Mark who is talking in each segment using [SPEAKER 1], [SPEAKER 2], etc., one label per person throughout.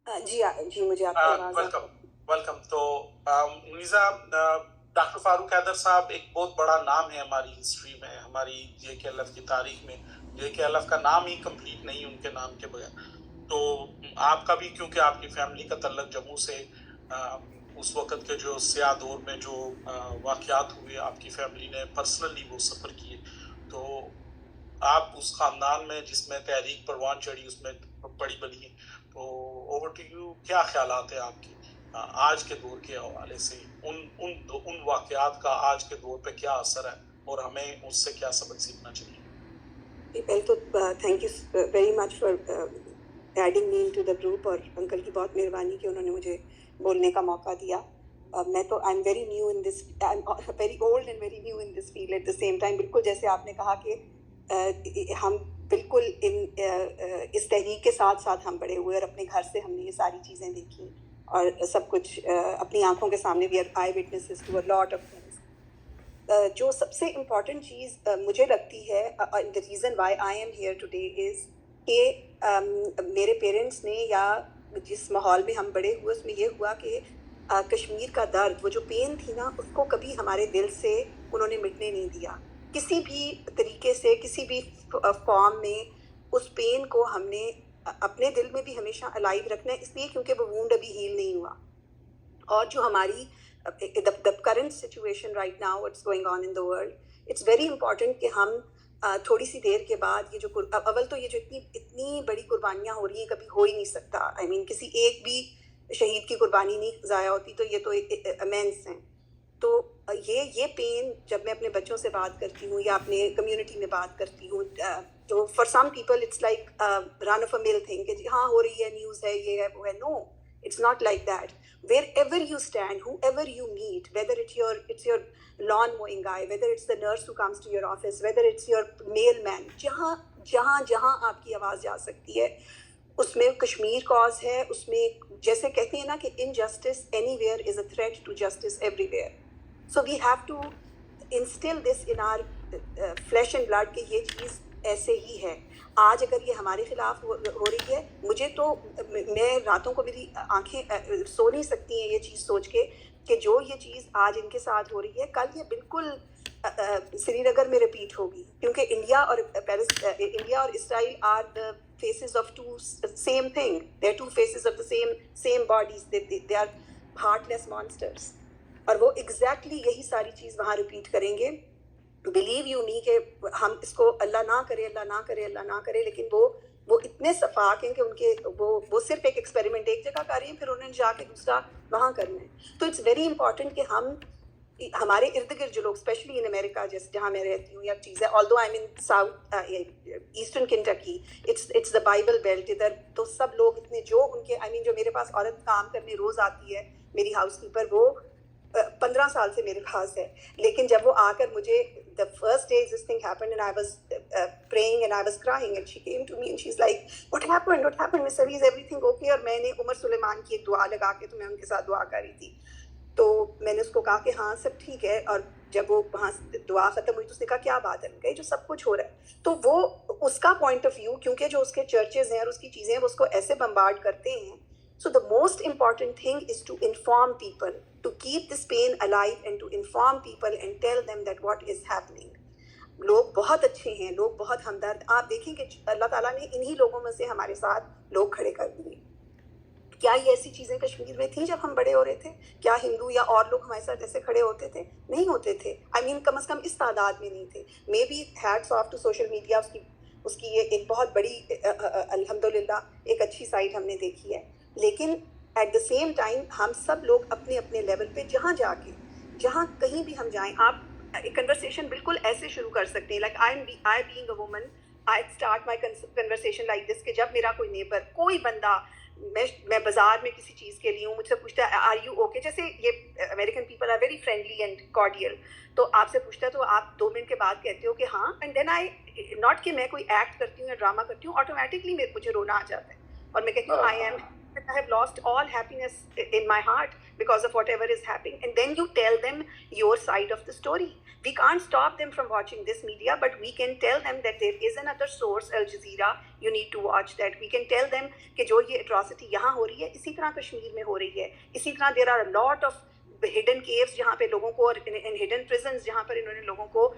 [SPEAKER 1] جی مجھے آپ کی آواز
[SPEAKER 2] ویلکم. تو منیزہ، ڈاکٹر فاروق حیدر صاحب ایک بہت بڑا نام ہے ہماری ہسٹری میں، ہماری JKLF کی تاریخ میں. JKLF کا نام ہی کمپلیٹ نہیں ان کے نام کے بغیر. تو آپ کا بھی، کیونکہ آپ کی فیملی کا تعلق جموں سے، اس وقت کے جو سیاہ دور میں جو واقعات ہوئے آپ کی فیملی نے پرسنلی وہ سفر کیے، تو آپ اس خاندان میں جس میں تحریک پروان چڑھی اس میں بڑی بنی. تو اوور ٹو یو، کیا خیالات ہیں آپ کے آج کے دور کے حوالے سے، ان واقعات کا آج کے دور پہ کیا اثر ہے اور ہمیں اس سے کیا سبق سیکھنا چاہیے؟
[SPEAKER 1] پہلے تو thank you very much for adding me to the group, اور انکل کی بہت مہربانی کہ انہوں نے مجھے بولنے کا موقع دیا. میں تو I am very new in this, I am very old and very new in this field at the same time. بالکل جیسے آپ نے کہا کہ ہم بالکل اس تحریک کے ساتھ ساتھ ہم بڑے ہوئے، اور اپنے گھر سے ہم نے یہ ساری چیزیں دیکھی اور سب کچھ اپنی آنکھوں کے سامنے بھی I witnesses to a lot of things. جو سب سے امپورٹنٹ چیز مجھے لگتی ہے، the reason why I am here today is کہ میرے پیرنٹس نے، یا جس ماحول میں ہم بڑے ہوئے اس میں یہ ہوا کہ کشمیر کا درد، وہ جو پین تھی نا، اس کو کبھی ہمارے دل سے انہوں نے مٹنے نہیں دیا. کسی بھی طریقے سے، کسی بھی فارم میں اس پین کو ہم نے اپنے دل میں بھی ہمیشہ الائیو رکھنا ہے، اس لیے کیونکہ وہ وونڈ ابھی ہیل نہیں ہوا. اور جو ہماری the current situation right now, what's going on in the world, it's very important کہ ہم تھوڑی سی دیر کے بعد یہ جو اول تو یہ جو اتنی بڑی قربانیاں ہو رہی ہیں کبھی ہو ہی نہیں سکتا. آئی مین کسی ایک بھی شہید کی قربانی نہیں ضائع ہوتی، تو یہ تو امینس ہیں. تو یہ پین جب میں اپنے بچوں سے بات کرتی ہوں یا اپنے کمیونٹی میں بات کرتی ہوں، تو for some people it's like run of a mill thing کہ جی ہاں ہو رہی ہے، نیوز ہے، یہ ہے وہ ہے. نو، it's not like that. Wherever you stand, whoever you meet, whether it's your lawn mowing guy, whether it's the nurse who comes to your office, whether it's your mailman, جہاں آپ کی آواز جا سکتی ہے اس میں کشمیر کاز ہے. اس میں جیسے کہتے ہیں نا کہ injustice anywhere is a threat to justice everywhere. So we have to instill this in our flesh and blood کہ یہ چیز ایسے ہی ہے. آج اگر یہ ہمارے خلاف ہو رہی ہے، مجھے تو، میں راتوں کو میری آنکھیں سو نہیں سکتی ہیں یہ چیز سوچ کے کہ جو یہ چیز آج ان کے ساتھ ہو رہی ہے کل یہ بالکل سری نگر میں ریپیٹ ہوگی. کیونکہ انڈیا اور Israel are the faces of two same thing. They are two faces of the same bodies. They are heartless monsters. اور وہ ایگزیکٹلی یہی ساری چیز وہاں ریپیٹ کریں گے. بلیو یو می کہ ہم اس کو اللہ نہ کرے، اللہ نہ کرے، اللہ نہ کرے، لیکن وہ اتنے صفاق ہیں کہ ان کے وہ صرف ایک ایکسپیریمنٹ ایک جگہ کر رہی ہیں، پھر انہوں نے جا کے دوسرا وہاں کرنا ہے. تو اٹس ویری امپورٹنٹ کہ ہمارے ارد گرد جو لوگ، اسپیشلی ان امریکہ جہاں میں رہتی ہوں، یا چیز ہے، although I am in south eastern Kentucky, it's the Bible belt. ادھر تو سب لوگ اتنے، جو ان کے آئی مین جو میرے پاس عورت کام کرنے روز آتی ہے، میری ہاؤس کیپر، وہ 15 سال سے میرے پاس ہے. لیکن جب وہ آ کر مجھے the first day this thing happened and I was praying and I was crying and she came to me and she's like, what happened Miss Savi, is everything okay? اور میں نے عمر سلیمان کی ایک دعا لگا کے تو میں ان کے ساتھ دعا کر رہی تھی. تو میں نے اس کو کہا کہ ہاں سب ٹھیک ہے. اور جب وہ وہاں دعا ختم ہوئی تو اس نے کہا کیا بات ہے؟ میں کہا جو سب کچھ ہو رہا ہے. تو وہ اس کا پوائنٹ آف ویو، کیونکہ جو اس کے چرچز ہیں اور اس کی چیزیں وہ اس کو ایسے بمبارڈ کرتے ہیں. So the most important thing is to inform people, to keep this pain alive and to inform people and tell them that what is happening. لوگ بہت اچھے ہیں، لوگ بہت ہمدرد. آپ دیکھیں کہ اللہ تعالیٰ نے انہی لوگوں میں سے ہمارے ساتھ لوگ کھڑے کر دیے. کیا یہ ایسی چیزیں کشمیر میں تھیں جب ہم بڑے ہو رہے تھے؟ کیا ہندو یا اور لوگ ہمارے ساتھ ایسے کھڑے ہوتے تھے؟ نہیں ہوتے تھے. آئی مین کم از کم اس تعداد میں نہیں تھے. Maybe hats off to social media, اس کی یہ ایک بہت بڑی الحمدللہ ایک اچھی سائٹ ہم نے دیکھی ہے. لیکن ایٹ دا سیم ٹائم ہم سب لوگ اپنے اپنے لیول پہ جہاں کہیں بھی ہم جائیں، آپ ایک کنورسیشن بالکل ایسے شروع کر سکتے ہیں. Like I being a woman, I start my conversation like this کہ جب میرا کوئی نیبر، کوئی بندہ، میں بازار میں کسی چیز کے لیے ہوں، مجھ سے پوچھتا ہے آر یو اوکے. جیسے یہ American people are very friendly and cordial. تو آپ سے پوچھتا ہے تو آپ 2 منٹ کے بعد کہتے ہو کہ ہاں، اینڈ دین آئی ناٹ کہ میں کوئی ایکٹ کرتی ہوں یا ڈرامہ کرتی ہوں، آٹومیٹکلی مجھے رونا آ جاتا ہے اور میں کہتی ہوں I have lost all happiness in my heart because of whatever is happening, and then you tell them your side of the story. We can't stop them from watching this media, but we can tell them that there is another source, Al Jazeera, you need to watch that. We can tell them کہ جو یہ atrocity یہاں ہو رہی ہے اسی طرح کشمیر میں ہو رہی ہے, اسی طرح there are a lot of hidden caves جہاں پہ لوگوں کو, اور hidden prisons جہاں پر انہوں نے لوگوں کو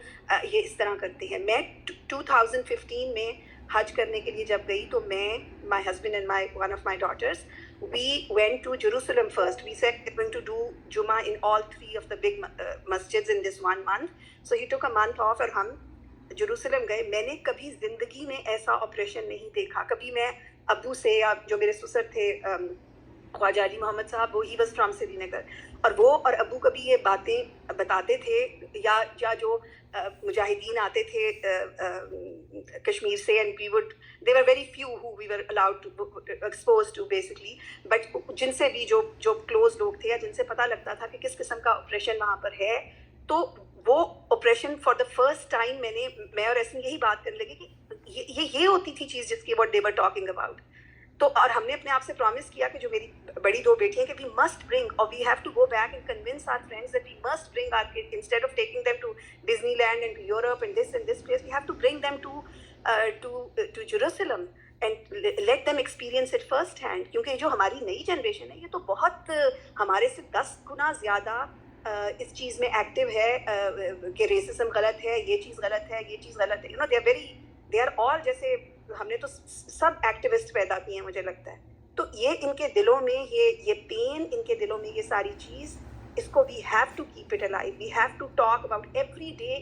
[SPEAKER 1] یہ اس طرح کرتے ہیں. میں 2015 میں حج کرنے کے لیے جب گئی تو میں, my husband and one of my daughters, we went to Jerusalem first. We said we're going to do Jummah in all 3 of the big masjids in this 1 month. So he took a month off اور ہم Jerusalem گئے. میں نے کبھی زندگی میں ایسا operation نہیں دیکھا. کبھی میں ابو سے, یا جو میرے سسر تھے خواجہ علی محمد صاحب, وہ ہی واز فرام سری نگر, اور وہ اور ابو کبھی یہ باتیں بتاتے تھے, یا جو مجاہدین آتے تھے کشمیر سے, and we would, there were very few who we were allowed to exposed to basically, but جن سے بھی جو کلوز لوگ تھے, یا جن سے پتہ لگتا تھا کہ کس قسم کا آپریشن وہاں پر ہے, تو وہ operation for the first time میں اور ایسے یہی بات کرنے لگے کہ یہ ہوتی تھی چیز جس کی what they were talking about. تو اور ہم نے اپنے آپ سے پرومس کیا کہ جو میری بڑی 2 بیٹیاں کہ we must bring, or we have to go back and convince our friends that we must bring our kids, instead of taking them to Disneyland and to Europe and this place, we have to bring them to Jerusalem and let them experience it first hand. کیونکہ جو ہماری نئی generation ہے یہ تو بہت ہمارے سے 10 گنا زیادہ اس چیز میں ایکٹیو ہے کہ ریسزم غلط ہے, یہ چیز غلط ہے, یہ چیز غلط ہے. You know they are all, جیسے ہم نے تو سب ایکٹیوسٹ پیدا کیے ہیں مجھے لگتا ہے. تو یہ ان کے دلوں میں یہ پین, ان کے دلوں میں یہ ساری چیز, اس کو we have to keep it alive. We have to talk about every day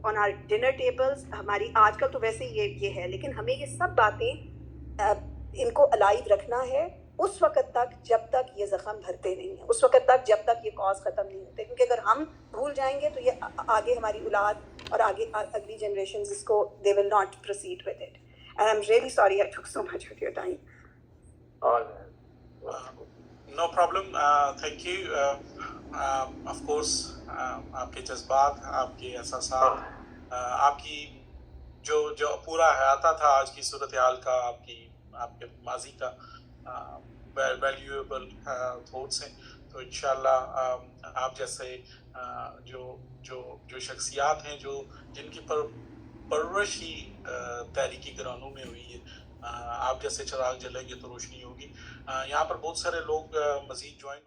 [SPEAKER 1] on our dinner tables. ہماری آج کل تو ویسے یہ ہے, لیکن ہمیں یہ سب باتیں ان کو الائیو رکھنا ہے اس وقت تک جب تک یہ زخم بھرتے نہیں ہیں, اس وقت تک جب تک یہ کاز ختم نہیں ہوتے. کیونکہ اگر ہم بھول جائیں گے تو یہ آگے ہماری اولاد اور آگے اگلی جنریشنز اس کو they will not proceed with it. And I'm really sorry I took so much of your time.
[SPEAKER 2] No problem. Thank you. Of course, آپ کے جذبات, آپ کے احساسات, آپ کی جو پورا احاطہ تھا آج کی صورتحال کا, آپ کے ماضی کا, ویلیویبل تھوٹس ہیں. تو انشاءاللہ آپ جیسے جو شخصیات ہیں جن کی پرورش ہی تحریکی گرانوں میں ہوئی ہے, آپ جیسے چراغ جلیں گے تو روشنی ہوگی. یہاں پر بہت سارے لوگ مزید جوائن